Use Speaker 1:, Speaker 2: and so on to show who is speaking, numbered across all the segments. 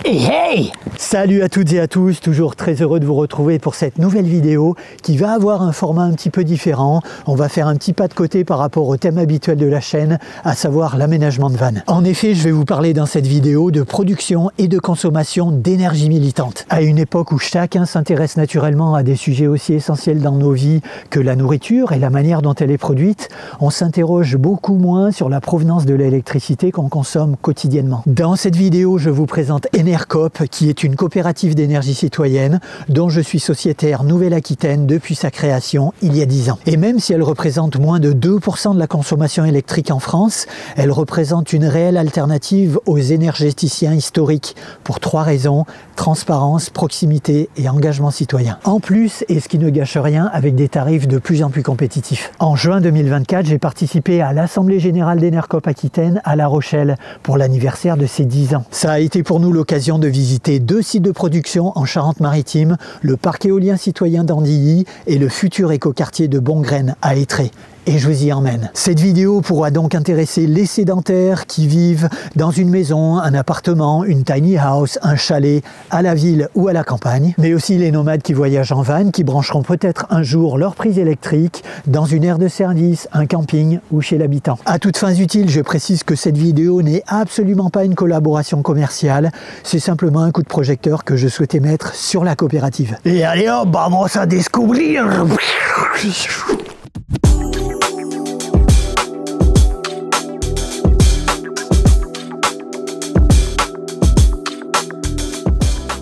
Speaker 1: Hey hey! Salut à toutes et à tous, toujours très heureux de vous retrouver pour cette nouvelle vidéo qui va avoir un format un petit peu différent. On va faire un petit pas de côté par rapport au thème habituel de la chaîne, à savoir l'aménagement de vannes. En effet, je vais vous parler dans cette vidéo de production et de consommation d'énergie militante. À une époque où chacun s'intéresse naturellement à des sujets aussi essentiels dans nos vies que la nourriture et la manière dont elle est produite, on s'interroge beaucoup moins sur la provenance de l'électricité qu'on consomme quotidiennement. Dans cette vidéo, je vous présente Enercoop, qui est une coopérative d'énergie citoyenne dont je suis sociétaire Nouvelle-Aquitaine depuis sa création il y a 10 ans. Et même si elle représente moins de 2% de la consommation électrique en France, elle représente une réelle alternative aux énergéticiens historiques pour 3 raisons: transparence, proximité et engagement citoyen. En plus, et ce qui ne gâche rien, avec des tarifs de plus en plus compétitifs. En juin 2024, j'ai participé à l'Assemblée Générale d'Enercoop Aquitaine à La Rochelle pour l'anniversaire de ses 10 ans. Ça a été pour nous l'occasion de visiter 2 sites de production en Charente-Maritime, le parc éolien citoyen d'Andilly et le futur écoquartier de Bongraine à Étré. Et je vous y emmène. Cette vidéo pourra donc intéresser les sédentaires qui vivent dans une maison, un appartement, une tiny house, un chalet, à la ville ou à la campagne, mais aussi les nomades qui voyagent en van, qui brancheront peut-être un jour leur prise électrique dans une aire de service, un camping ou chez l'habitant. À toutes fins utiles, je précise que cette vidéo n'est absolument pas une collaboration commerciale, c'est simplement un coup de projecteur que je souhaitais mettre sur la coopérative. Et allez hop, vamos a descubrir!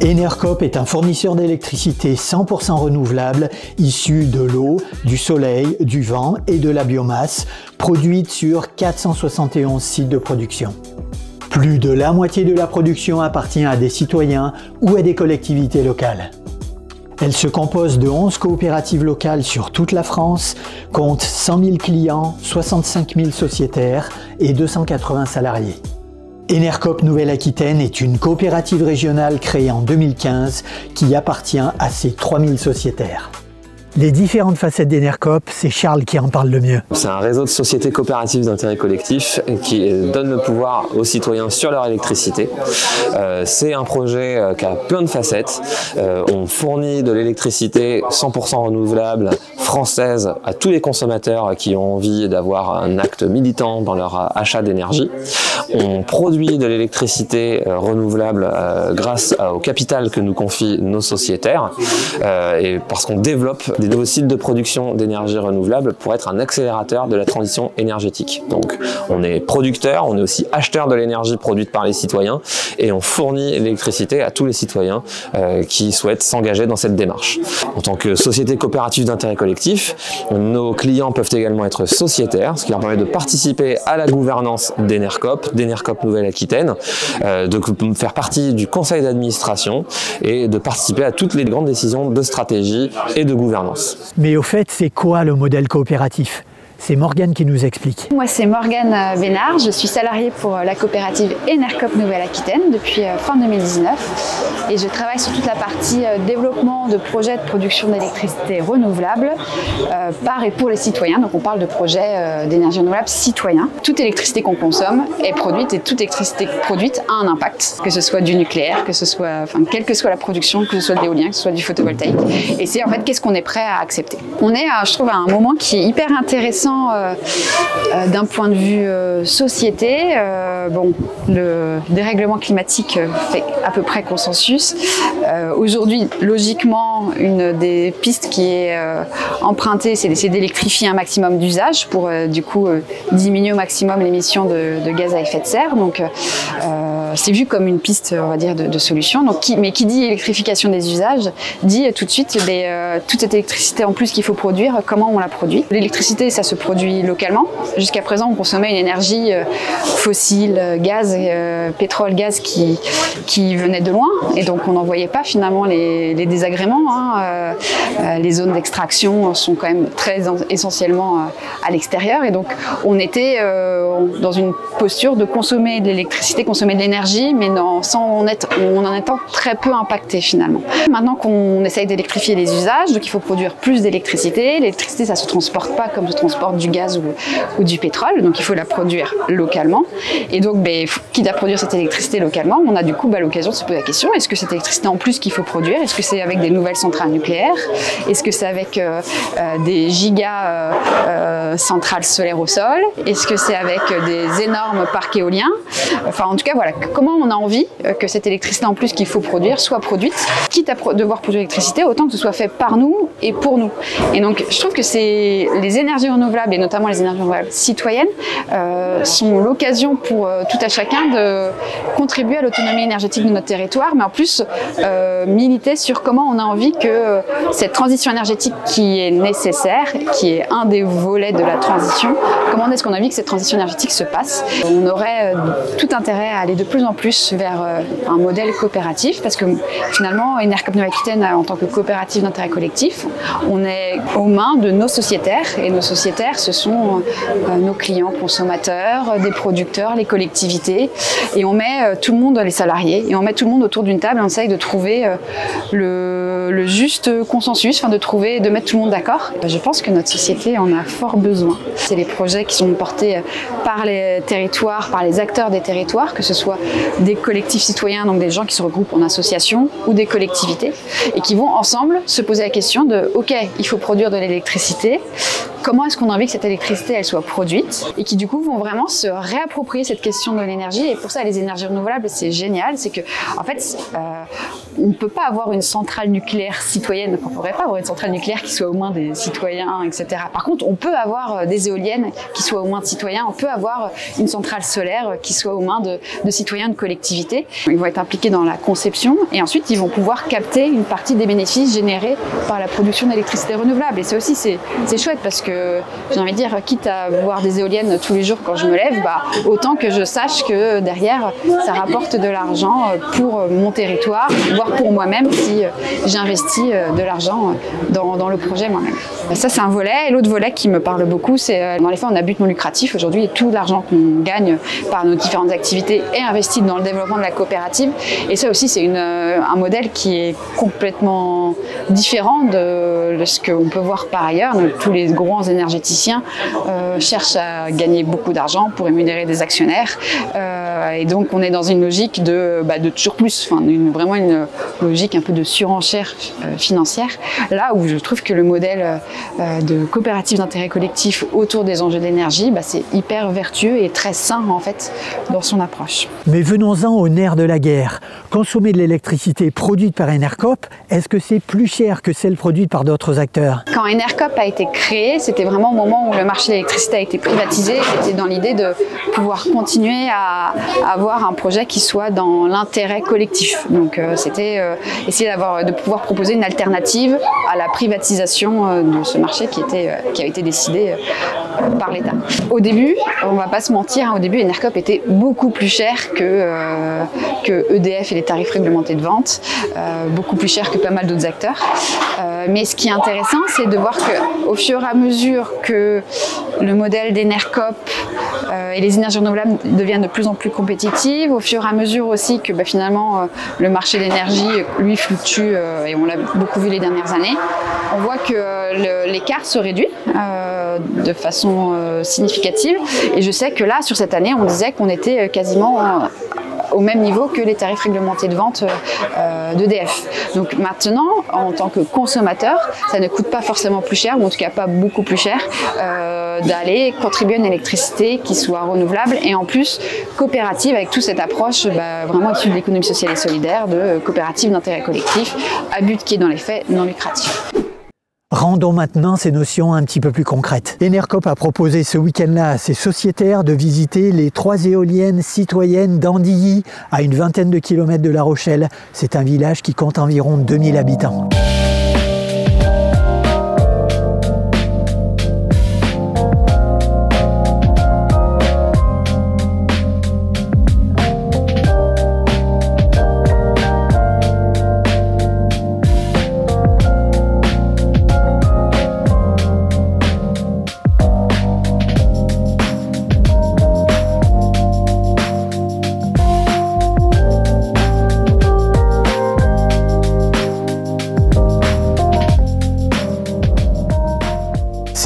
Speaker 1: Enercoop est un fournisseur d'électricité 100% renouvelable, issu de l'eau, du soleil, du vent et de la biomasse, produite sur 471 sites de production. Plus de la moitié de la production appartient à des citoyens ou à des collectivités locales. Elle se compose de 11 coopératives locales sur toute la France, compte 100 000 clients, 65 000 sociétaires et 280 salariés. Enercoop Nouvelle-Aquitaine est une coopérative régionale créée en 2015 qui appartient à ses 3000 sociétaires. Les différentes facettes d'Enercoop, c'est Charles qui en parle le mieux.
Speaker 2: C'est un réseau de sociétés coopératives d'intérêt collectif qui donne le pouvoir aux citoyens sur leur électricité. C'est un projet qui a plein de facettes. On fournit de l'électricité 100% renouvelable française à tous les consommateurs qui ont envie d'avoir un acte militant dans leur achat d'énergie. On produit de l'électricité renouvelable grâce au capital que nous confient nos sociétaires et parce qu'on développe des nouveaux sites de production d'énergie renouvelable pour être un accélérateur de la transition énergétique. Donc on est producteur, on est aussi acheteur de l'énergie produite par les citoyens et on fournit l'électricité à tous les citoyens qui souhaitent s'engager dans cette démarche. En tant que société coopérative d'intérêt collectif, nos clients peuvent également être sociétaires, ce qui leur permet de participer à la gouvernance d'Enercoop Nouvelle-Aquitaine, de faire partie du conseil d'administration et de participer à toutes les grandes décisions de stratégie et de gouvernance.
Speaker 1: Mais au fait, c'est quoi le modèle coopératif ? C'est Morgane qui nous explique.
Speaker 3: Moi, c'est Morgane Bénard, je suis salariée pour la coopérative Enercoop Nouvelle-Aquitaine depuis fin 2019 et je travaille sur toute la partie développement de projets de production d'électricité renouvelable par et pour les citoyens. Donc on parle de projets d'énergie renouvelable citoyens. Toute électricité qu'on consomme est produite et toute électricité produite a un impact, que ce soit du nucléaire, que ce soit, quelle que soit la production, que ce soit de l'éolien, que ce soit du photovoltaïque. Et c'est en fait qu'est-ce qu'on est prêt à accepter. On est, je trouve, à un moment qui est hyper intéressant d'un point de vue société. Bon, le dérèglement climatique fait à peu près consensus. Aujourd'hui, logiquement, une des pistes qui est empruntée, c'est d'essayer d'électrifier un maximum d'usages pour du coup diminuer au maximum l'émission de gaz à effet de serre. Donc c'est vu comme une piste, on va dire, de solution. Donc, mais qui dit électrification des usages, dit tout de suite toute cette électricité en plus qu'il faut produire, comment on la produit. L'électricité, ça se produit localement. Jusqu'à présent, on consommait une énergie fossile, gaz, pétrole, gaz qui venait de loin, et donc on n'en voyait pas finalement les désagréments. Les zones d'extraction sont quand même très essentiellement à l'extérieur, et donc on était dans une posture de consommer de l'électricité, consommer de l'énergie l'énergie, mais sans en étant très peu impacté finalement. Maintenant qu'on essaye d'électrifier les usages, donc il faut produire plus d'électricité. L'électricité, ça ne se transporte pas comme se transporte du gaz ou du pétrole, donc il faut la produire localement. Et donc, quitte à produire cette électricité localement, on a du coup l'occasion de se poser la question, est-ce que cette électricité en plus qu'il faut produire, est-ce que c'est avec des nouvelles centrales nucléaires? Est-ce que c'est avec des gigas centrales solaires au sol? Est-ce que c'est avec des énormes parcs éoliens? Enfin, en tout cas, voilà, comment on a envie que cette électricité en plus qu'il faut produire soit produite, quitte à devoir produire l'électricité, autant que ce soit fait par nous et pour nous. Et donc, je trouve que les énergies renouvelables, et notamment les énergies renouvelables citoyennes, sont l'occasion pour tout à chacun de contribuer à l'autonomie énergétique de notre territoire, mais en plus militer sur comment on a envie que cette transition énergétique qui est nécessaire, qui est un des volets de la transition, comment est-ce qu'on a envie que cette transition énergétique se passe. On aurait tout intérêt à aller de plus en plus vers un modèle coopératif, parce que finalement, Enercop Nouvelle-Aquitaine, en tant que coopérative d'intérêt collectif, on est aux mains de nos sociétaires, et nos sociétaires, ce sont nos clients consommateurs, des producteurs, les collectivités, et on met tout le monde, les salariés, et on met tout le monde autour d'une table, et on essaye de trouver le juste consensus, enfin de mettre tout le monde d'accord. Je pense que notre société en a fort besoin. C'est les projets qui sont portés par les territoires, par les acteurs des territoires, que ce soit des collectifs citoyens, donc des gens qui se regroupent en associations, ou des collectivités, et qui vont ensemble se poser la question de « Ok, il faut produire de l'électricité, comment est-ce qu'on a envie que cette électricité elle soit produite ?» et qui du coup vont vraiment se réapproprier cette question de l'énergie. Et pour ça, les énergies renouvelables, c'est génial, c'est que en fait, on ne peut pas avoir une centrale nucléaire citoyenne, on ne pourrait pas avoir une centrale nucléaire qui soit aux mains des citoyens, etc. Par contre, on peut avoir des éoliennes qui soient aux mains de citoyens, on peut avoir une centrale solaire qui soit aux mains de citoyens, de collectivités. Ils vont être impliqués dans la conception et ensuite ils vont pouvoir capter une partie des bénéfices générés par la production d'électricité renouvelable. Et ça aussi, c'est chouette parce que j'ai envie de dire, quitte à voir des éoliennes tous les jours quand je me lève, autant que je sache que derrière, ça rapporte de l'argent pour mon territoire, voire pour moi-même si j'investis de l'argent dans le projet moi-même. Ça, c'est un volet. Et l'autre volet qui me parle beaucoup, c'est dans les faits, on a but non lucratif aujourd'hui et tout l'argent qu'on gagne par nos différentes activités est investi dans le développement de la coopérative. Et ça aussi, c'est un modèle qui est complètement différent de ce qu'on peut voir par ailleurs. Donc, tous les grands énergéticiens cherchent à gagner beaucoup d'argent pour rémunérer des actionnaires. Et donc, on est dans une logique de toujours plus, vraiment une logique un peu de surenchère financière. Là où je trouve que le modèle de coopérative d'intérêt collectif autour des enjeux d'énergie, c'est hyper vertueux et très sain en fait dans son approche.
Speaker 1: Mais venons-en au nerf de la guerre. Consommer de l'électricité produite par Enercop, est-ce que c'est plus cher que celle produite par d'autres acteurs?
Speaker 3: Quand Enercop a été créé, c'était vraiment au moment où le marché de l'électricité a été privatisé. C'était dans l'idée de pouvoir continuer à avoir un projet qui soit dans l'intérêt collectif. Donc c'était essayer de pouvoir proposer une alternative à la privatisation de ce marché qui a été décidé par l'État. Au début, on ne va pas se mentir, au début Enercop était beaucoup plus cher que EDF et les tarifs réglementés de vente, beaucoup plus cher que pas mal d'autres acteurs. Mais ce qui est intéressant, c'est de voir qu'au fur et à mesure que le modèle d'Enercop et les énergies renouvelables deviennent de plus en plus compétitives, au fur et à mesure aussi que finalement le marché de l'énergie lui fluctue et on l'a beaucoup vu les dernières années, on voit que l'écart se réduit de façon significative. Et je sais que là, sur cette année, on disait qu'on était quasiment au même niveau que les tarifs réglementés de vente d'EDF. Donc maintenant, en tant que consommateur, ça ne coûte pas forcément plus cher, ou en tout cas pas beaucoup plus cher, d'aller contribuer à une électricité qui soit renouvelable et en plus coopérative avec toute cette approche vraiment issue de l'économie sociale et solidaire, de coopérative d'intérêt collectif, à but qui est dans les faits non lucratif.
Speaker 1: Rendons maintenant ces notions un petit peu plus concrètes. Enercop a proposé ce week-end-là à ses sociétaires de visiter les 3 éoliennes citoyennes d'Andilly, à une vingtaine de kilomètres de La Rochelle. C'est un village qui compte environ 2000 habitants.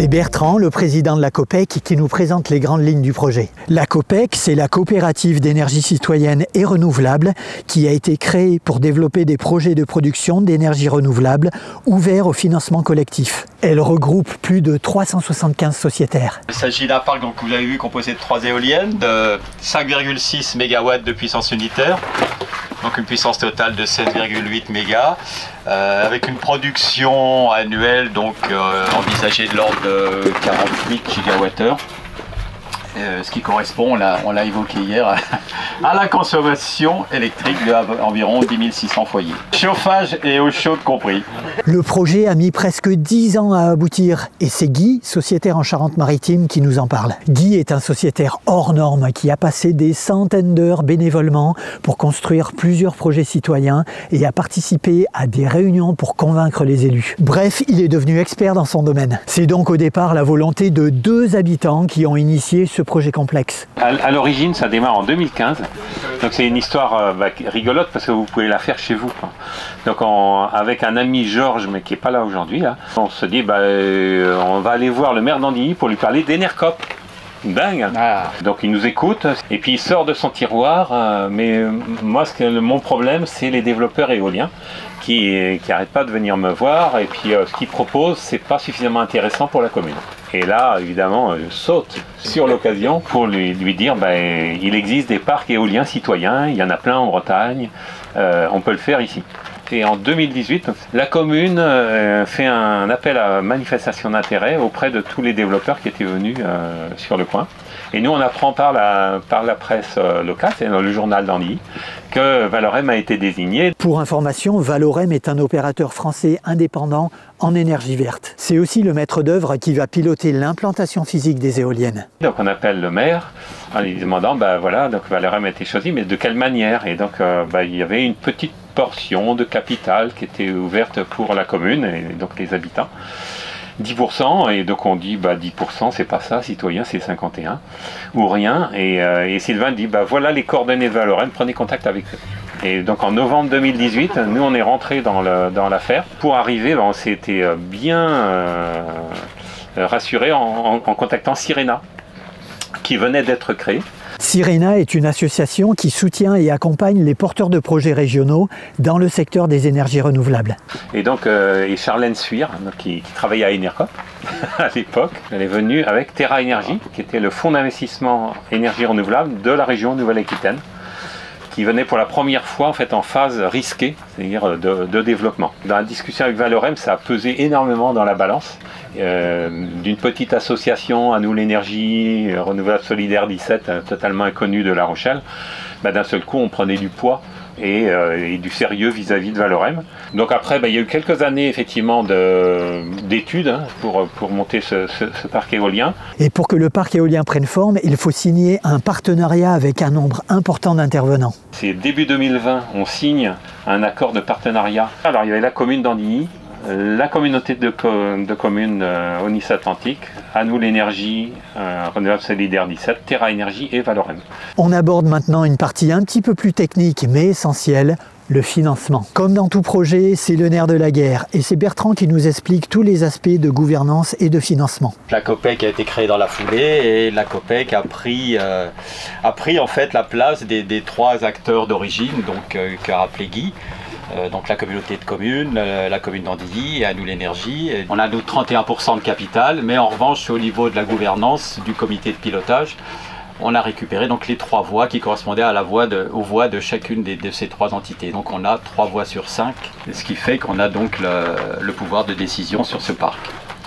Speaker 1: C'est Bertrand, le président de la COPEC, qui nous présente les grandes lignes du projet. La COPEC, c'est la coopérative d'énergie citoyenne et renouvelable qui a été créée pour développer des projets de production d'énergie renouvelable ouverts au financement collectif. Elle regroupe plus de 375 sociétaires.
Speaker 4: Il s'agit d'un parc, donc, vous l'avez vu, composé de 3 éoliennes de 5,6 MW de puissance unitaire. Donc une puissance totale de 7,8 mégas, avec une production annuelle donc envisagée de l'ordre de 48 gigawattheures. Ce qui correspond, on l'a évoqué hier, à la consommation électrique d'environ 10 600 foyers. Chauffage et eau chaude compris.
Speaker 1: Le projet a mis presque 10 ans à aboutir et c'est Guy, sociétaire en Charente-Maritime, qui nous en parle. Guy est un sociétaire hors norme qui a passé des centaines d'heures bénévolement pour construire plusieurs projets citoyens et a participé à des réunions pour convaincre les élus. Bref, il est devenu expert dans son domaine. C'est donc au départ la volonté de 2 habitants qui ont initié ce projet complexe.
Speaker 5: À l'origine, ça démarre en 2015. Donc c'est une histoire rigolote parce que vous pouvez la faire chez vous. Donc avec un ami Georges, mais qui n'est pas là aujourd'hui, on se dit on va aller voir le maire d'Andilly pour lui parler d'Enercop. Dingue. Donc il nous écoute et puis il sort de son tiroir. Mais moi, mon problème, c'est les développeurs éoliens qui n'arrêtent pas de venir me voir et puis ce qu'ils proposent, c'est pas suffisamment intéressant pour la commune. Et là, évidemment, je saute sur l'occasion pour lui dire il existe des parcs éoliens citoyens, il y en a plein en Bretagne, on peut le faire ici. Et en 2018, la commune fait un appel à manifestation d'intérêt auprès de tous les développeurs qui étaient venus sur le coin. Et nous, on apprend par la presse locale, c'est dans le journal d'Andilly, que Valorem a été désigné.
Speaker 1: Pour information, Valorem est un opérateur français indépendant en énergie verte. C'est aussi le maître d'œuvre qui va piloter l'implantation physique des éoliennes.
Speaker 5: Donc on appelle le maire en lui demandant, donc Valorem a été choisi, mais de quelle manière? Et donc il y avait une petite portion de capital qui était ouverte pour la commune et donc les habitants. 10%, et donc on dit 10% c'est pas ça, citoyen c'est 51 ou rien, et Sylvain dit voilà les coordonnées de Valorem, prenez contact avec eux. Et donc en novembre 2018, nous on est rentré dans l'affaire. Pour arriver, on s'était bien rassuré en contactant Sirena, qui venait d'être créée.
Speaker 1: Sirena est une association qui soutient et accompagne les porteurs de projets régionaux dans le secteur des énergies renouvelables.
Speaker 5: Et donc, Charlène Suire, qui travaillait à Enercop à l'époque, elle est venue avec Terra Énergie, qui était le fonds d'investissement énergie renouvelable de la région Nouvelle-Aquitaine, qui venait pour la première fois en fait en phase risquée, c'est-à-dire de développement. Dans la discussion avec Valorem, ça a pesé énormément dans la balance. D'une petite association, à nous l'énergie, Renouvelable Solidaire 17, totalement inconnue de La Rochelle, d'un seul coup on prenait du poids et du sérieux vis-à-vis de Valorem. Donc après, il y a eu quelques années effectivement d'études pour monter ce parc éolien.
Speaker 1: Et pour que le parc éolien prenne forme, il faut signer un partenariat avec un nombre important d'intervenants.
Speaker 5: C'est début 2020, on signe un accord de partenariat. Alors il y avait la commune d'Andilly, la communauté de communes Aunis-Atlantique, à nous l'énergie, Renouvelable Solidaire 17, Terra Énergie et Valorem.
Speaker 1: On aborde maintenant une partie un petit peu plus technique mais essentielle, le financement. Comme dans tout projet, c'est le nerf de la guerre et c'est Bertrand qui nous explique tous les aspects de gouvernance et de financement.
Speaker 4: La COPEC a été créée dans la foulée et la COPEC a pris en fait la place des 3 acteurs d'origine, donc qu'a rappelé Guy. Donc la communauté de communes, la commune d'Andilly et à nous l'énergie. On a nous 31% de capital, mais en revanche au niveau de la gouvernance du comité de pilotage, on a récupéré donc les 3 voix qui correspondaient aux voix de chacune de ces 3 entités. Donc on a 3 voix sur 5, ce qui fait qu'on a donc le pouvoir de décision sur ce parc.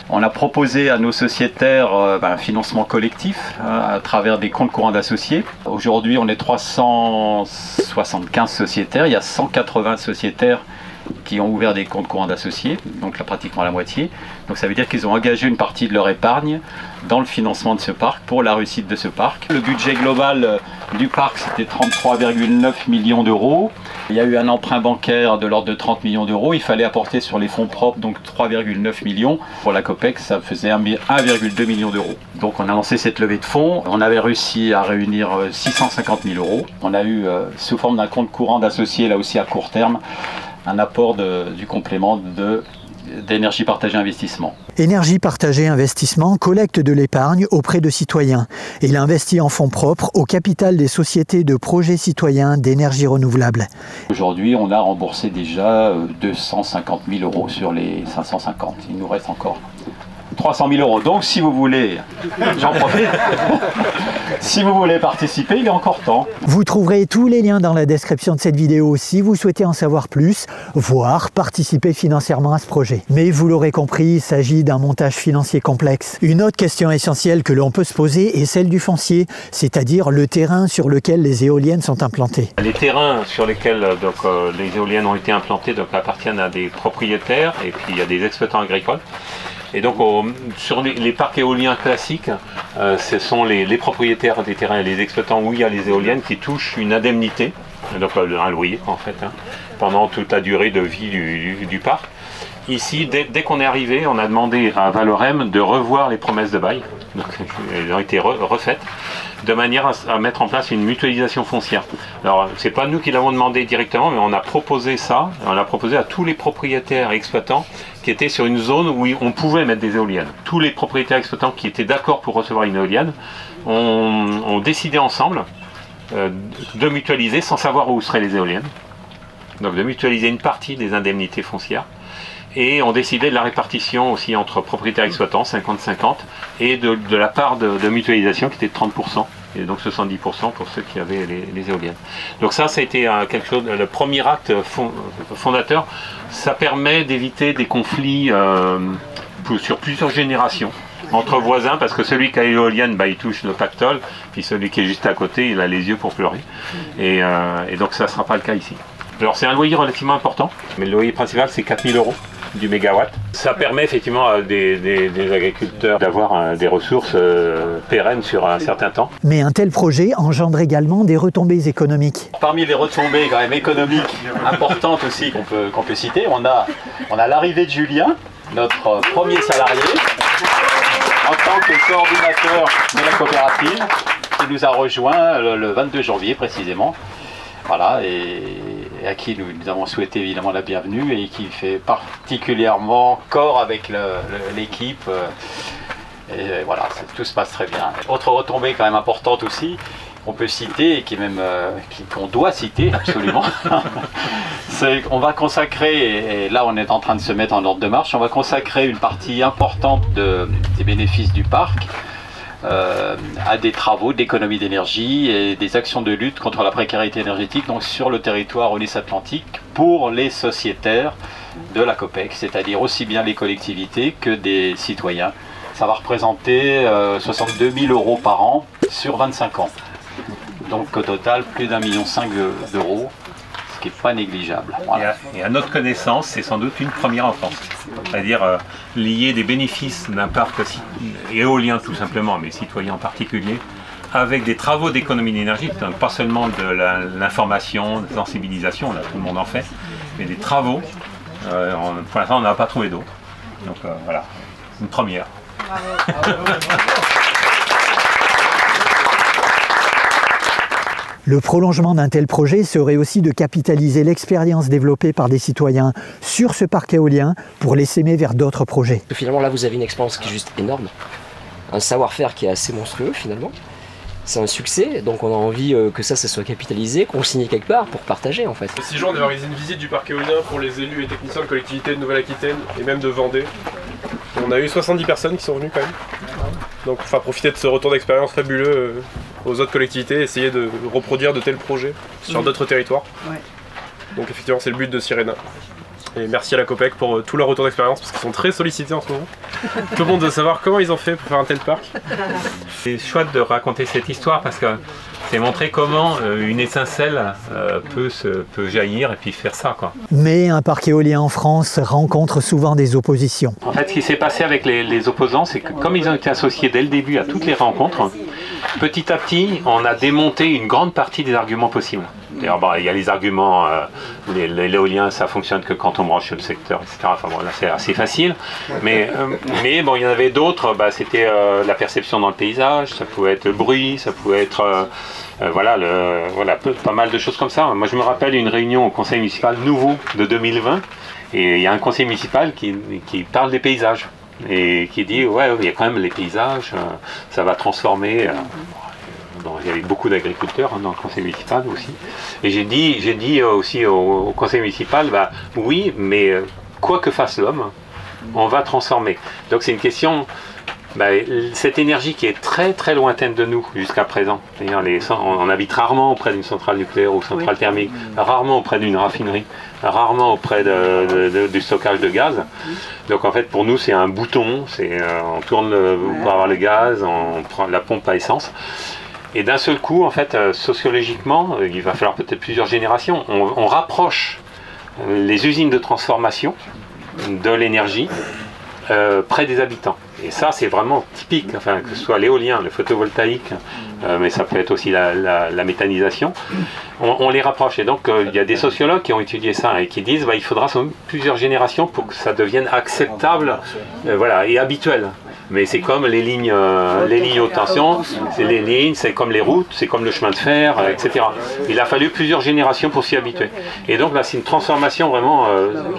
Speaker 4: On a proposé à nos sociétaires un financement collectif à travers des comptes courants d'associés. Aujourd'hui, on est 375 sociétaires. Il y a 180 sociétaires qui ont ouvert des comptes courants d'associés, donc là pratiquement la moitié. Donc ça veut dire qu'ils ont engagé une partie de leur épargne dans le financement de ce parc pour la réussite de ce parc. Le budget global du parc, c'était 33,9 millions d'euros. Il y a eu un emprunt bancaire de l'ordre de 30 millions d'euros. Il fallait apporter sur les fonds propres donc 3,9 millions. Pour la COPEC, ça faisait 1,2 million d'euros. Donc on a lancé cette levée de fonds. On avait réussi à réunir 650 000 euros. On a eu, sous forme d'un compte courant d'associés, là aussi à court terme, un apport du complément de d'énergie partagée investissement.
Speaker 1: Énergie partagée investissement collecte de l'épargne auprès de citoyens. Il investit en fonds propres au capital des sociétés de projets citoyens d'énergie renouvelable.
Speaker 4: Aujourd'hui, on a remboursé déjà 250 000 € sur les 550. Il nous reste encore 300 000 €. Donc si vous voulez, j'en profite, si vous voulez participer, il est encore temps.
Speaker 1: Vous trouverez tous les liens dans la description de cette vidéo si vous souhaitez en savoir plus, voire participer financièrement à ce projet. Mais vous l'aurez compris, il s'agit d'un montage financier complexe. Une autre question essentielle que l'on peut se poser est celle du foncier, c'est-à-dire le terrain sur lequel les éoliennes sont implantées.
Speaker 5: Les terrains sur lesquels les éoliennes ont été implantées appartiennent à des propriétaires et puis il y a des exploitants agricoles. Et donc sur les parcs éoliens classiques, ce sont les propriétaires des terrains et les exploitants où il y a les éoliennes qui touchent une indemnité, donc un loyer en fait, pendant toute la durée de vie du parc. Ici, dès qu'on est arrivé, on a demandé à Valorem de revoir les promesses de bail. Donc, elles ont été refaites de manière à mettre en place une mutualisation foncière. Alors, c'est pas nous qui l'avons demandé directement, mais on a proposé ça, on l'a proposé à tous les propriétaires et exploitants qui étaient sur une zone où on pouvait mettre des éoliennes. Tous les propriétaires et exploitants qui étaient d'accord pour recevoir une éolienne ont décidé ensemble de mutualiser sans savoir où seraient les éoliennes. Donc, de mutualiser une partie des indemnités foncières. Et on décidait de la répartition aussi entre propriétaires et exploitants, 50-50, et de la part de mutualisation qui était de 30%, et donc 70% pour ceux qui avaient les éoliennes. Donc ça a été quelque chose, le premier acte fondateur. Ça permet d'éviter des conflits sur plusieurs générations entre voisins, parce que celui qui a l'éolienne, il touche le pactole, puis celui qui est juste à côté, il a les yeux pour pleurer. Et donc ça ne sera pas le cas ici. Alors c'est un loyer relativement important, mais le loyer principal c'est 4 000 € du mégawatt. Ça permet effectivement à des agriculteurs d'avoir des ressources pérennes sur un certain temps.
Speaker 1: Mais un tel projet engendre également des retombées économiques.
Speaker 4: Parmi les retombées quand même économiques importantes aussi qu'on peut citer, on a l'arrivée de Julien, notre premier salarié, en tant que coordinateur de la coopérative, qui nous a rejoint le 22 janvier précisément. Voilà, et à qui nous avons souhaité évidemment la bienvenue et qui fait particulièrement corps avec l'équipe. Et voilà, tout se passe très bien. Autre retombée quand même importante aussi, qu'on peut citer et qu'on doit citer absolument, c'est qu'on va consacrer, et là on est en train de se mettre en ordre de marche, on va consacrer une partie importante des bénéfices du parc à des travaux d'économie d'énergie et des actions de lutte contre la précarité énergétique donc sur le territoire Wallis-Atlantique pour les sociétaires de la COPEC, c'est-à-dire aussi bien les collectivités que des citoyens. Ça va représenter 62 000 € par an sur 25 ans. Donc au total, plus d'1,5 million d'euros, ce qui n'est pas négligeable. Voilà.
Speaker 5: Et à notre connaissance, c'est sans doute une première en France. C'est-à-dire lier des bénéfices d'un parc éolien tout simplement, mais citoyen en particulier, avec des travaux d'économie d'énergie, donc pas seulement de l'information, de la sensibilisation, là tout le monde en fait, mais des travaux. Pour l'instant, on n'a pas trouvé d'autres. Donc voilà, une première.
Speaker 1: Le prolongement d'un tel projet serait aussi de capitaliser l'expérience développée par des citoyens sur ce parc éolien pour les s'aimer vers d'autres projets.
Speaker 6: Finalement, là, vous avez une expérience qui est juste énorme, un savoir-faire qui est assez monstrueux finalement. C'est un succès, donc on a envie que ça soit capitalisé, qu'on le signe quelque part pour partager en fait.
Speaker 7: Le 6 juin, on avait organisé une visite du parc éolien pour les élus et techniciens de collectivités de Nouvelle-Aquitaine et même de Vendée. On a eu 70 personnes qui sont venues quand même. Donc on va profiter de ce retour d'expérience fabuleux aux autres collectivités, essayer de reproduire de tels projets sur d'autres territoires. Ouais. Donc effectivement c'est le but de Sirena. Et merci à la COPEC pour tout leur retour d'expérience parce qu'ils sont très sollicités en ce moment. Tout le monde veut savoir comment ils ont fait pour faire un tel parc.
Speaker 5: C'est chouette de raconter cette histoire parce que c'est montrer comment une étincelle peut jaillir et puis faire ça, quoi.
Speaker 1: Mais un parc éolien en France rencontre souvent des oppositions.
Speaker 5: En fait, ce qui s'est passé avec les opposants, c'est que comme ils ont été associés dès le début à toutes les rencontres, petit à petit, on a démonté une grande partie des arguments possibles. D'ailleurs, bon, il y a les arguments, l'éolien, ça fonctionne que quand on branche le secteur, etc. Enfin bon, là c'est assez facile. Mais bon, il y en avait d'autres, c'était la perception dans le paysage, ça pouvait être le bruit, ça pouvait être voilà, pas mal de choses comme ça. Moi je me rappelle une réunion au conseil municipal nouveau de 2020, et il y a un conseil municipal qui parle des paysages, et qui dit, ouais, il y a quand même les paysages, ça va transformer... il y avait beaucoup d'agriculteurs dans le conseil municipal aussi. Et j'ai dit aussi au conseil municipal, oui, mais quoi que fasse l'homme, on va transformer. Donc c'est une question, cette énergie qui est très très lointaine de nous jusqu'à présent. On habite rarement auprès d'une centrale nucléaire ou centrale thermique, rarement auprès d'une raffinerie, rarement auprès du stockage de gaz. Donc en fait pour nous c'est un bouton, on tourne pour avoir le gaz, on prend la pompe à essence. Et d'un seul coup, en fait, sociologiquement, il va falloir peut-être plusieurs générations, on rapproche les usines de transformation de l'énergie près des habitants. Et ça, c'est vraiment typique, enfin, que ce soit l'éolien, le photovoltaïque, mais ça peut être aussi la méthanisation. On les rapproche. Et donc, il y a des sociologues qui ont étudié ça et qui disent qu'il faudra plusieurs générations pour que ça devienne acceptable et habituel. Mais c'est comme les lignes haute tension, c'est comme les routes, c'est comme le chemin de fer, etc. Il a fallu plusieurs générations pour s'y habituer. Et donc là, c'est une transformation vraiment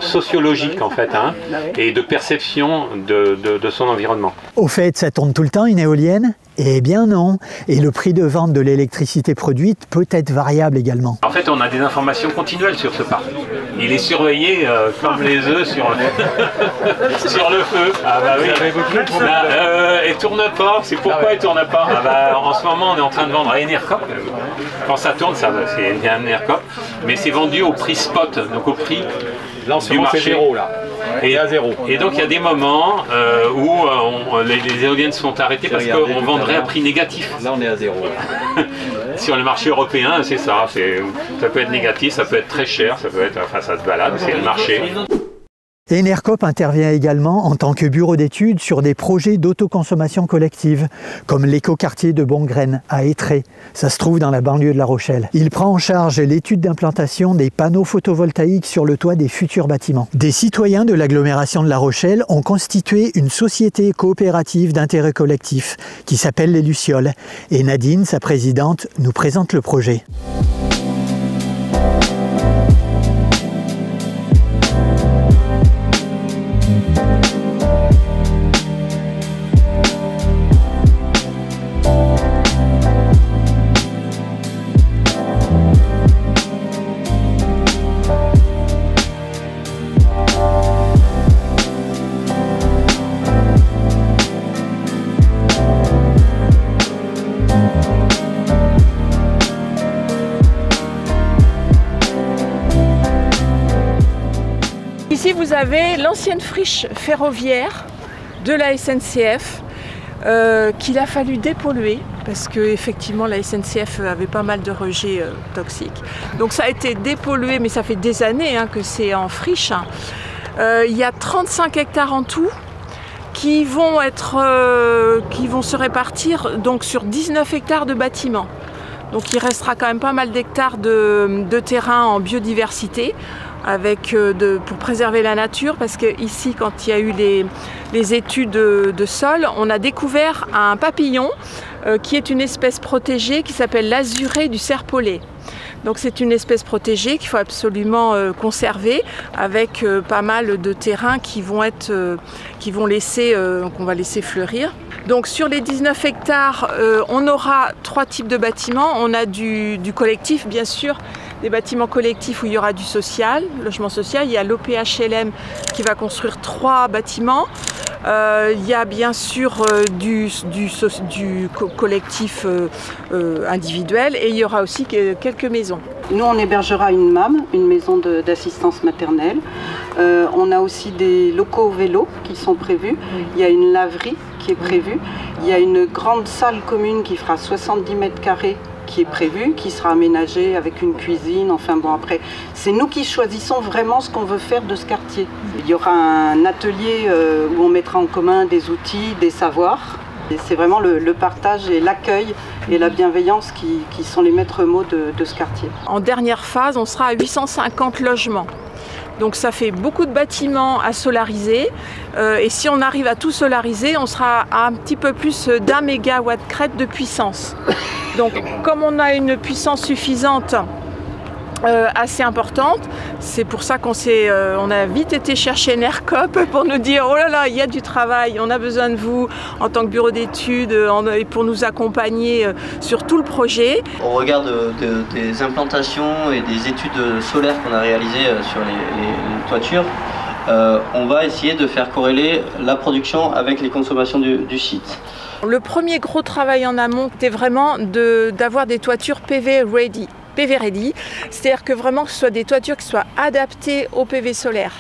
Speaker 5: sociologique en fait, et de perception de son environnement.
Speaker 1: Au fait, ça tourne tout le temps une éolienne ? Eh bien non, et le prix de vente de l'électricité produite peut être variable également.
Speaker 5: En fait, on a des informations continuelles sur ce parc. Il est surveillé comme les œufs sur le feu. Ah bah oui, il tourne pas. C'est pourquoi il tourne pas. En ce moment, on est en train de vendre à Enercop. Quand ça tourne, c'est un Enercop, mais c'est vendu au prix spot, donc au prix du marché.
Speaker 4: Zéro, là.
Speaker 5: Et donc il y a des moments où les éoliennes sont arrêtées parce qu'on vendrait à prix négatif.
Speaker 4: Là on est à 0.
Speaker 5: Sur le marché européen, c'est ça. Ça peut être négatif, ça peut être très cher, ça peut être, ça se balade, c'est le marché.
Speaker 1: Enercop intervient également en tant que bureau d'études sur des projets d'autoconsommation collective, comme l'écoquartier de Bongraine à Étré. Ça se trouve dans la banlieue de La Rochelle. Il prend en charge l'étude d'implantation des panneaux photovoltaïques sur le toit des futurs bâtiments. Des citoyens de l'agglomération de La Rochelle ont constitué une société coopérative d'intérêt collectif qui s'appelle les Lucioles. Et Nadine, sa présidente, nous présente le projet.
Speaker 8: Ici vous avez l'ancienne friche ferroviaire de la SNCF qu'il a fallu dépolluer parce que effectivement la SNCF avait pas mal de rejets toxiques. Donc ça a été dépollué, mais ça fait des années que c'est en friche. Il y a 35 hectares en tout qui vont se répartir donc sur 19 hectares de bâtiments. Donc il restera quand même pas mal d'hectares de terrain en biodiversité pour préserver la nature, parce que ici quand il y a eu les études de sol, on a découvert un papillon qui est une espèce protégée qui s'appelle l'azuré du serpolet. Donc c'est une espèce protégée qu'il faut absolument conserver, avec pas mal de terrains qu'on va laisser fleurir. Donc sur les 19 hectares, on aura 3 types de bâtiments. On a du collectif, bien sûr, des bâtiments collectifs où il y aura du social, logement social. Il y a l'OPHLM qui va construire 3 bâtiments. Il y a bien sûr du collectif individuel, et il y aura aussi quelques maisons.
Speaker 9: Nous, on hébergera une MAM, une maison d'assistance maternelle. On a aussi des locaux vélos qui sont prévus. Il y a une laverie qui est prévue. Il y a une grande salle commune qui fera 70 mètres carrés qui est prévue, qui sera aménagée avec une cuisine. Enfin bon, après, c'est nous qui choisissons vraiment ce qu'on veut faire de ce quartier. Il y aura un atelier où on mettra en commun des outils, des savoirs. C'est vraiment le partage et l'accueil et la bienveillance qui sont les maîtres mots de ce quartier.
Speaker 8: En dernière phase, on sera à 850 logements. Donc ça fait beaucoup de bâtiments à solariser et si on arrive à tout solariser, on sera à un petit peu plus d'1 mégawatt crête de puissance. Donc comme on a une puissance suffisante, assez importante, c'est pour ça on a vite été chercher NERCOP pour nous dire oh là là, il y a du travail, on a besoin de vous en tant que bureau d'études pour nous accompagner sur tout le projet.
Speaker 10: Au regard des implantations et des études solaires qu'on a réalisées sur les toitures, on va essayer de faire corréler la production avec les consommations du site.
Speaker 8: Le premier gros travail en amont, c'était vraiment d'avoir des toitures PV ready. PV ready, c'est-à-dire que vraiment que ce soit des toitures qui soient adaptées au PV solaire.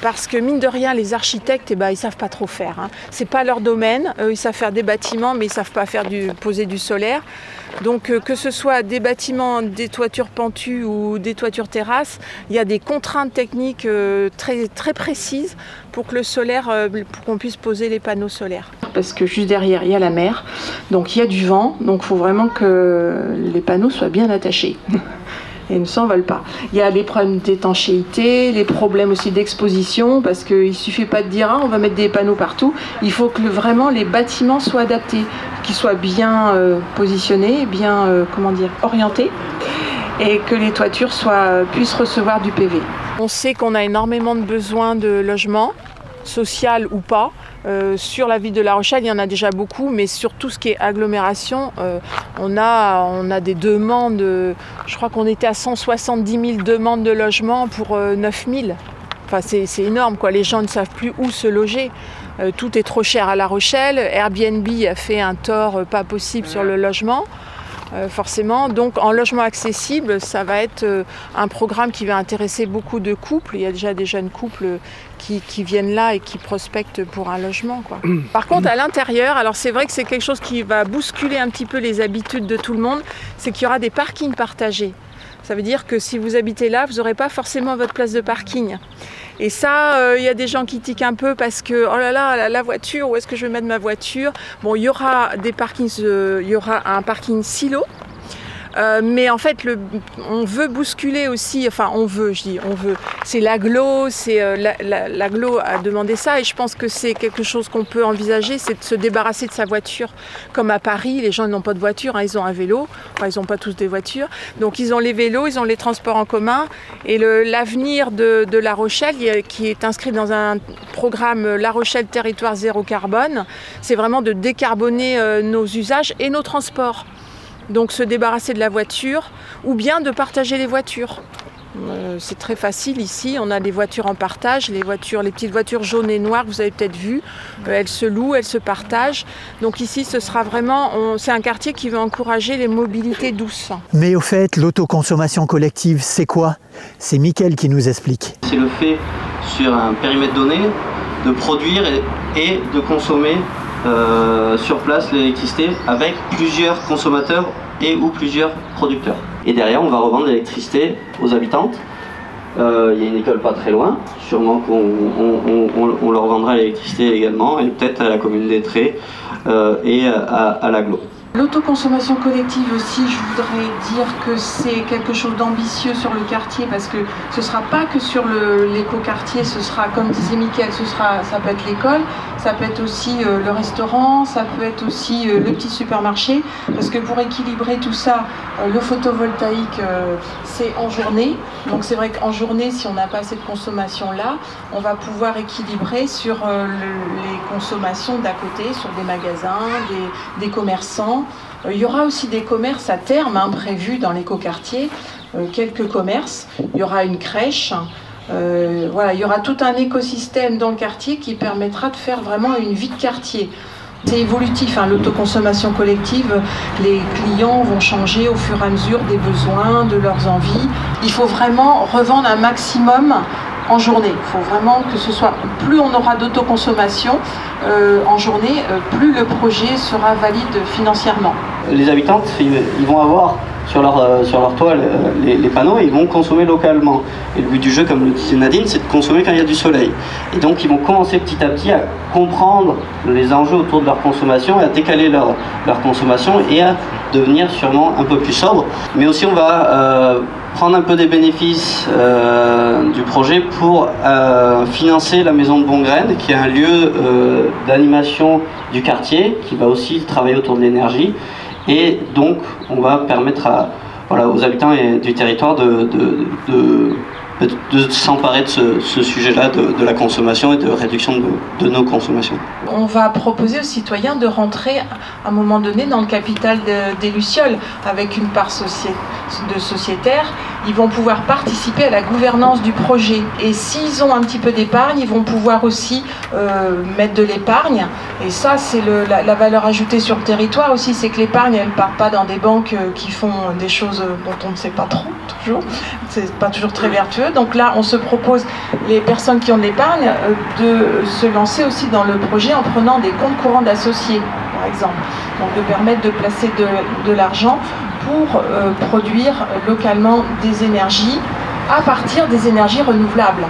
Speaker 8: Parce que mine de rien, les architectes, ils savent pas trop faire. Hein. C'est pas leur domaine. Ils savent faire des bâtiments, mais ils savent pas poser du solaire. Donc que ce soit des bâtiments, des toitures pentues ou des toitures terrasses, il y a des contraintes techniques très, très précises pour que le solaire, pour qu'on puisse poser les panneaux solaires. Parce que juste derrière, il y a la mer, donc il y a du vent, donc il faut vraiment que les panneaux soient bien attachés. Et ne s'envolent pas. Il y a les problèmes d'étanchéité, les problèmes aussi d'exposition, parce qu'il ne suffit pas de dire ah, on va mettre des panneaux partout. Il faut que vraiment les bâtiments soient adaptés, qu'ils soient bien positionnés, bien orientés, et que les toitures puissent recevoir du PV. On sait qu'on a énormément de besoins de logements, social ou pas. Sur la ville de La Rochelle, il y en a déjà beaucoup, mais sur tout ce qui est agglomération, on a des demandes, je crois qu'on était à 170 000 demandes de logement pour 9 000. Enfin, c'est énorme, quoi. Les gens ne savent plus où se loger. Tout est trop cher à La Rochelle. Airbnb a fait un tort pas possible sur le logement. Forcément, donc en logement accessible, ça va être un programme qui va intéresser beaucoup de couples. Il y a déjà des jeunes couples qui viennent là et qui prospectent pour un logement, quoi. Par contre, à l'intérieur, alors c'est vrai que c'est quelque chose qui va bousculer un petit peu les habitudes de tout le monde, c'est qu'il y aura des parkings partagés. Ça veut dire que si vous habitez là, vous n'aurez pas forcément votre place de parking. Et ça, il y a des gens qui tiquent un peu parce que, oh là là, la voiture, où est-ce que je vais mettre ma voiture? Bon, il y aura des parkings, il y aura un parking silo. Mais en fait, on veut bousculer aussi, enfin on veut, c'est l'agglo, l'agglo a demandé ça et je pense que c'est quelque chose qu'on peut envisager, c'est de se débarrasser de sa voiture. Comme à Paris, les gens n'ont pas de voiture, hein, ils ont un vélo, enfin ils n'ont pas tous des voitures, donc ils ont les vélos, ils ont les transports en commun et l'avenir de La Rochelle, qui est inscrit dans un programme La Rochelle Territoire Zéro Carbone, c'est vraiment de décarboner nos usages et nos transports. Donc se débarrasser de la voiture ou bien de partager les voitures. C'est très facile ici, on a des voitures en partage, les petites voitures jaunes et noires, vous avez peut-être vu, elles se louent, elles se partagent. Donc ici, ce sera vraiment, c'est un quartier qui va encourager les mobilités douces.
Speaker 1: Mais au fait, l'autoconsommation collective, c'est quoi? C'est Mickaël qui nous explique.
Speaker 10: C'est le fait, sur un périmètre donné, de produire et de consommer sur place l'électricité avec plusieurs consommateurs et ou plusieurs producteurs. Et derrière, on va revendre l'électricité aux habitantes. Il y a une école pas très loin, sûrement qu'on leur vendra l'électricité également, et peut-être à la commune d'Étré et à l'agglo.
Speaker 8: L'autoconsommation collective aussi, je voudrais dire que c'est quelque chose d'ambitieux sur le quartier parce que ce ne sera pas que sur l'éco-quartier, ce sera, comme disait Mickaël, ça peut être l'école, ça peut être aussi le restaurant, ça peut être aussi le petit supermarché, parce que pour équilibrer tout ça, le photovoltaïque, c'est en journée. Donc c'est vrai qu'en journée, si on n'a pas assez de consommation là, on va pouvoir équilibrer sur les consommations d'à côté, sur des magasins, des commerçants. Il y aura aussi des commerces à terme prévus dans l'écoquartier, quelques commerces, il y aura une crèche, voilà, il y aura tout un écosystème dans le quartier qui permettra de faire vraiment une vie de quartier. C'est évolutif, l'autoconsommation collective, les clients vont changer au fur et à mesure des besoins, de leurs envies. Il faut vraiment revendre un maximum en journée. Il faut vraiment que ce soit, plus on aura d'autoconsommation en journée, plus le projet sera valide financièrement.
Speaker 10: Les habitants, ils vont avoir sur leur toit les panneaux et ils vont consommer localement. Et le but du jeu, comme le disait Nadine, c'est de consommer quand il y a du soleil. Et donc ils vont commencer petit à petit à comprendre les enjeux autour de leur consommation et à décaler leur consommation et à devenir sûrement un peu plus sobre. Mais aussi on va prendre un peu des bénéfices du projet pour financer la maison de Bongraine, qui est un lieu d'animation du quartier, qui va aussi travailler autour de l'énergie. Et donc, on va permettre aux habitants du territoire de s'emparer de ce sujet-là, de la consommation et de réduction de nos consommations.
Speaker 8: On va proposer aux citoyens de rentrer à un moment donné dans le capital des Lucioles avec une part de sociétaires. Ils vont pouvoir participer à la gouvernance du projet. Et s'ils ont un petit peu d'épargne, ils vont pouvoir aussi mettre de l'épargne. Et ça, c'est la valeur ajoutée sur le territoire aussi, c'est que l'épargne, elle ne part pas dans des banques qui font des choses dont on ne sait pas trop, toujours. C'est pas toujours très vertueux. Donc là, on se propose, les personnes qui ont de l'épargne, de se lancer aussi dans le projet en prenant des comptes courants d'associés, par exemple. Donc de permettre de placer de l'argent pour produire localement des énergies à partir des énergies renouvelables.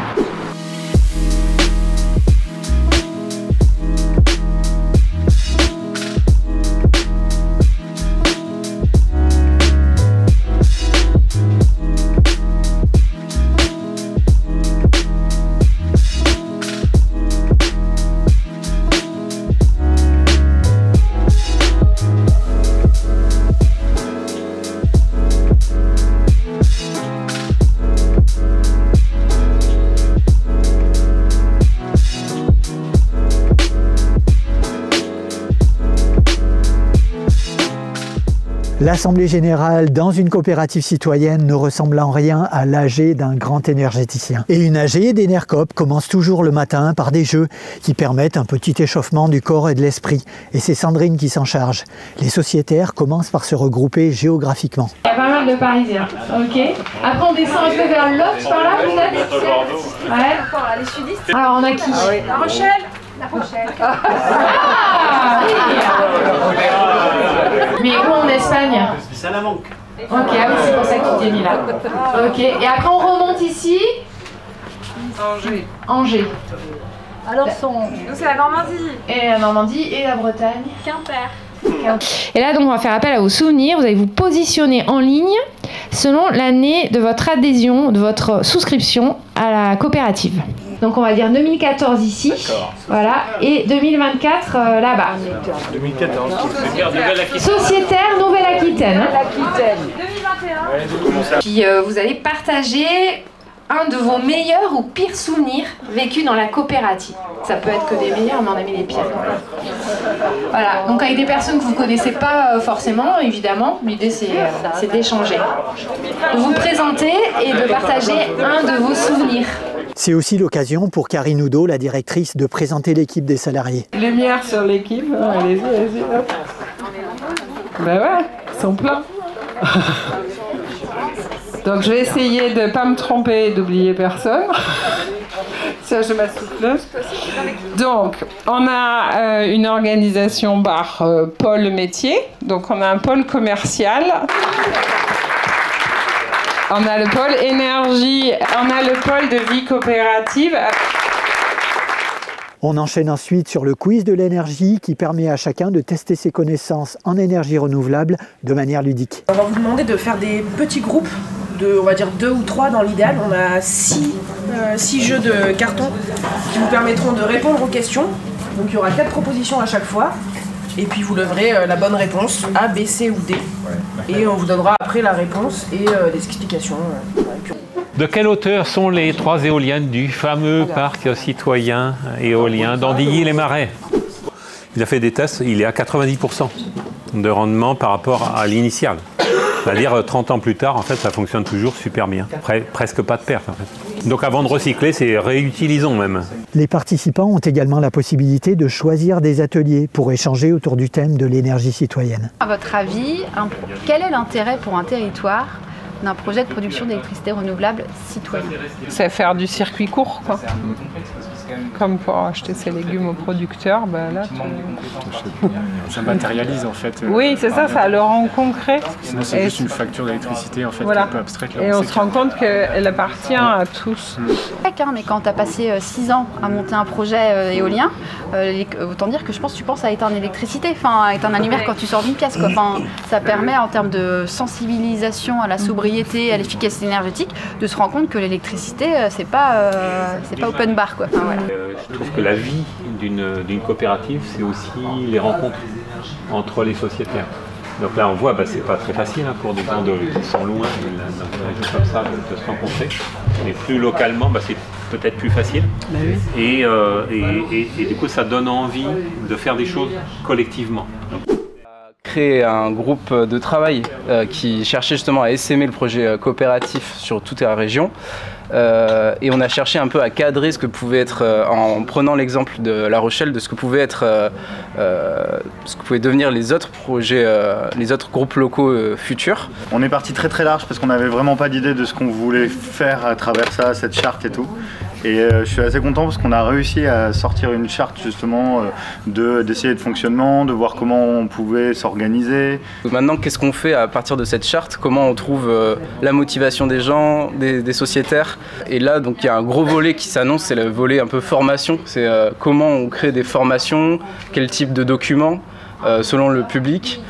Speaker 1: L'Assemblée générale dans une coopérative citoyenne ne ressemble en rien à l'AG d'un grand énergéticien. Et une AG d'Enercop commence toujours le matin par des jeux qui permettent un petit échauffement du corps et de l'esprit. Et c'est Sandrine qui s'en charge. Les sociétaires commencent par se regrouper géographiquement.
Speaker 11: Il y a pas mal de Parisiens, ok. Après on descend un peu vers l'Ops par là peut-être. Ouais. Les sudistes. Alors on a qui?
Speaker 8: La Rochelle.
Speaker 11: La Rochelle. Ah oui. Mais où en Espagne?
Speaker 10: Salamanque.
Speaker 11: Ok, ah oui, c'est pour ça que tu t'es mis là. Ok, et après on remonte ici.
Speaker 8: Angers.
Speaker 11: Angers.
Speaker 12: Alors nous c'est la Normandie.
Speaker 11: Et la Normandie et la Bretagne.
Speaker 12: Quimper.
Speaker 11: Et là donc on va faire appel à vos souvenirs. Vous allez vous positionner en ligne selon l'année de votre adhésion, de votre souscription à la coopérative. Donc on va dire 2014 ici, voilà, et 2024 là-bas.
Speaker 5: 2014.
Speaker 11: Sociétaire Nouvelle-Aquitaine.
Speaker 12: 2021.
Speaker 11: Puis vous allez partager un de vos meilleurs ou pires souvenirs vécus dans la coopérative. Ça peut être que des meilleurs, mais on a mis les pires. Voilà, donc avec des personnes que vous ne connaissez pas forcément, évidemment, l'idée c'est d'échanger. De vous présenter et de partager un de vos souvenirs.
Speaker 1: C'est aussi l'occasion pour Karine Oudot, la directrice, de présenter l'équipe des salariés.
Speaker 8: Lumière sur l'équipe, allez-y, allez-y, hop. Ben ouais, ils sont pleins. Donc je vais essayer de ne pas me tromper et d'oublier personne. Ça, je m'assouffle. Donc, on a une organisation par pôle métier. Donc, on a un pôle commercial. On a le pôle énergie. On a le pôle de vie coopérative.
Speaker 1: On enchaîne ensuite sur le quiz de l'énergie qui permet à chacun de tester ses connaissances en énergie renouvelable de manière ludique.
Speaker 13: On va vous demander de faire des petits groupes, on va dire 2 ou 3 dans l'idéal. On a 6 jeux de cartons qui vous permettront de répondre aux questions. Donc il y aura 4 propositions à chaque fois. Et puis vous leverez la bonne réponse, A, B, C ou D. Et on vous donnera après la réponse et des explications.
Speaker 5: De quelle hauteur sont les 3 éoliennes du fameux parc citoyen éolien d'Andilly-les-Marais? Il a fait des tests, il est à 90% de rendement par rapport à l'initial. C'est-à-dire 30 ans plus tard, en fait, ça fonctionne toujours super bien. Presque pas de perte, en fait. Donc avant de recycler, c'est réutilisons même.
Speaker 1: Les participants ont également la possibilité de choisir des ateliers pour échanger autour du thème de l'énergie citoyenne.
Speaker 3: À votre avis, quel est l'intérêt pour un territoire d'un projet de production d'électricité renouvelable citoyen?
Speaker 8: C'est faire du circuit court, quoi.
Speaker 14: comme pour acheter ses légumes aux producteurs, bah là,
Speaker 15: ça matérialise en fait.
Speaker 14: Oui, c'est ça, ça le rend concret.
Speaker 15: Sinon c'est juste une facture d'électricité en fait,
Speaker 14: voilà.
Speaker 15: un peu abstraite. Là,
Speaker 14: et on se rend compte qu'elle appartient à tous.
Speaker 3: Mais quand tu as passé 6 ans à monter un projet éolien, autant dire que je pense que tu penses à éteindre l'électricité, enfin à éteindre la lumière quand tu sors d'une pièce, quoi. Enfin, ça permet en termes de sensibilisation à la sobriété, à l'efficacité énergétique, de se rendre compte que l'électricité c'est pas open bar, quoi. Enfin, voilà.
Speaker 5: Je trouve que la vie d'une coopérative, c'est aussi les rencontres entre les sociétaires. Donc là, on voit, c'est pas très facile pour des gens qui sont loin, dans une région comme ça, de se rencontrer. Mais plus localement, c'est peut-être plus facile. Et du coup, ça donne envie de faire des choses collectivement.
Speaker 16: Créé un groupe de travail qui cherchait justement à essaimer le projet coopératif sur toute la région. Et on a cherché un peu à cadrer ce que pouvait être, en prenant l'exemple de La Rochelle, de ce que pouvait être, ce que pouvaient devenir les autres projets, les autres groupes locaux futurs.
Speaker 17: On est parti très très large parce qu'on n'avait vraiment pas d'idée de ce qu'on voulait faire à travers ça, cette charte et tout. Et je suis assez content parce qu'on a réussi à sortir une charte justement d'essayer de fonctionnement, de voir comment on pouvait s'organiser.
Speaker 16: Maintenant, qu'est-ce qu'on fait à partir de cette charte? Comment on trouve la motivation des gens, des sociétaires? Et là, donc, il y a un gros volet qui s'annonce, c'est le volet un peu formation. C'est comment on crée des formations, quel type de documents, selon le public.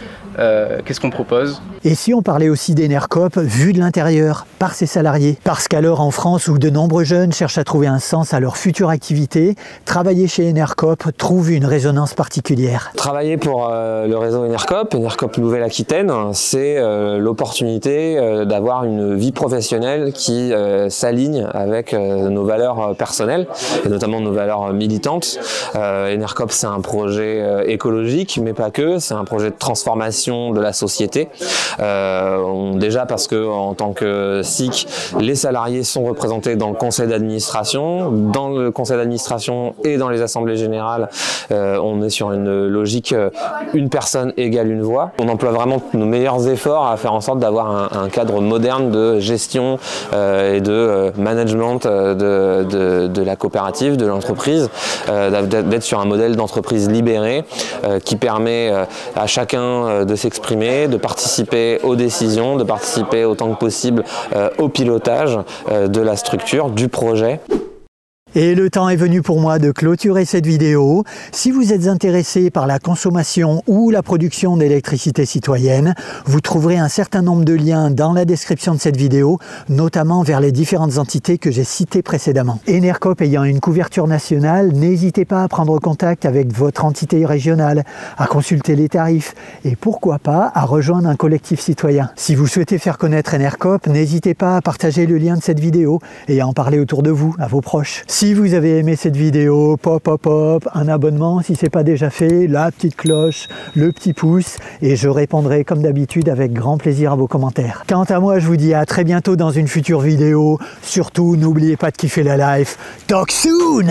Speaker 16: Qu'est-ce qu'on propose?
Speaker 1: Et si on parlait aussi d'Enercoop vu de l'intérieur, par ses salariés? Parce qu'alors en France, où de nombreux jeunes cherchent à trouver un sens à leur future activité, travailler chez Enercoop trouve une résonance particulière.
Speaker 2: Travailler pour le réseau Enercoop Nouvelle-Aquitaine, c'est l'opportunité d'avoir une vie professionnelle qui s'aligne avec nos valeurs personnelles, et notamment nos valeurs militantes. Enercoop, c'est un projet écologique, mais pas que, c'est un projet de transformation de la société. Déjà parce que en tant que SIC, les salariés sont représentés dans le conseil d'administration. Dans le conseil d'administration et dans les assemblées générales, on est sur une logique une personne égale une voix. On emploie vraiment nos meilleurs efforts à faire en sorte d'avoir un cadre moderne de gestion et de management de la coopérative, de l'entreprise, d'être sur un modèle d'entreprise libérée qui permet à chacun de s'exprimer, de participer aux décisions, de participer autant que possible au pilotage de la structure, du projet.
Speaker 1: Et le temps est venu pour moi de clôturer cette vidéo. Si vous êtes intéressé par la consommation ou la production d'électricité citoyenne, vous trouverez un certain nombre de liens dans la description de cette vidéo, notamment vers les différentes entités que j'ai citées précédemment. Enercoop ayant une couverture nationale, n'hésitez pas à prendre contact avec votre entité régionale, à consulter les tarifs et pourquoi pas à rejoindre un collectif citoyen. Si vous souhaitez faire connaître Enercoop, n'hésitez pas à partager le lien de cette vidéo et à en parler autour de vous, à vos proches. Si vous avez aimé cette vidéo, un abonnement si ce n'est pas déjà fait, la petite cloche, le petit pouce et je répondrai comme d'habitude avec grand plaisir à vos commentaires. Quant à moi, je vous dis à très bientôt dans une future vidéo. Surtout, n'oubliez pas de kiffer la life. Talk soon!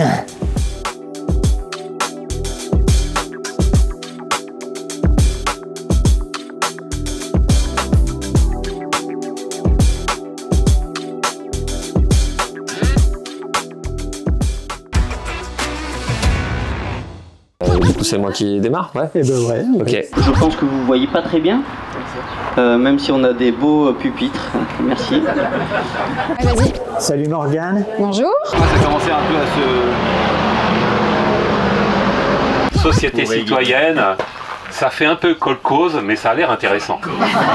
Speaker 2: Du coup, c'est moi qui démarre, ouais.
Speaker 1: Et ben ouais.
Speaker 2: Ok.
Speaker 10: Je pense que vous voyez pas très bien, même si on a des beaux pupitres. Merci.
Speaker 3: Vas-y.
Speaker 1: Salut Morgane.
Speaker 3: Bonjour.
Speaker 10: Ça a commencé un peu à se...
Speaker 5: Société citoyenne. Ça fait un peu kolkhoz, mais ça a l'air intéressant.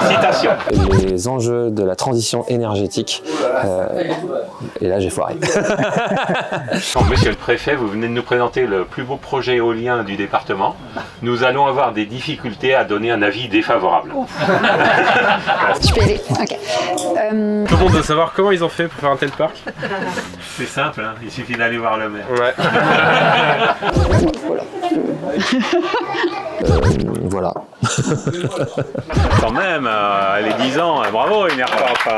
Speaker 5: Citation.
Speaker 2: Les enjeux de la transition énergétique. Et là, j'ai foiré.
Speaker 5: Donc, monsieur le préfet, vous venez de nous présenter le plus beau projet éolien du département. Nous allons avoir des difficultés à donner un avis défavorable.
Speaker 3: Je peux y aller. Ok.
Speaker 7: Tout le monde veut savoir comment ils ont fait pour faire un tel parc.
Speaker 5: C'est simple, hein, il suffit d'aller voir le maire.
Speaker 7: Ouais.
Speaker 2: Voilà.
Speaker 5: Quand même, elle est 10 ans, bravo Enercoop.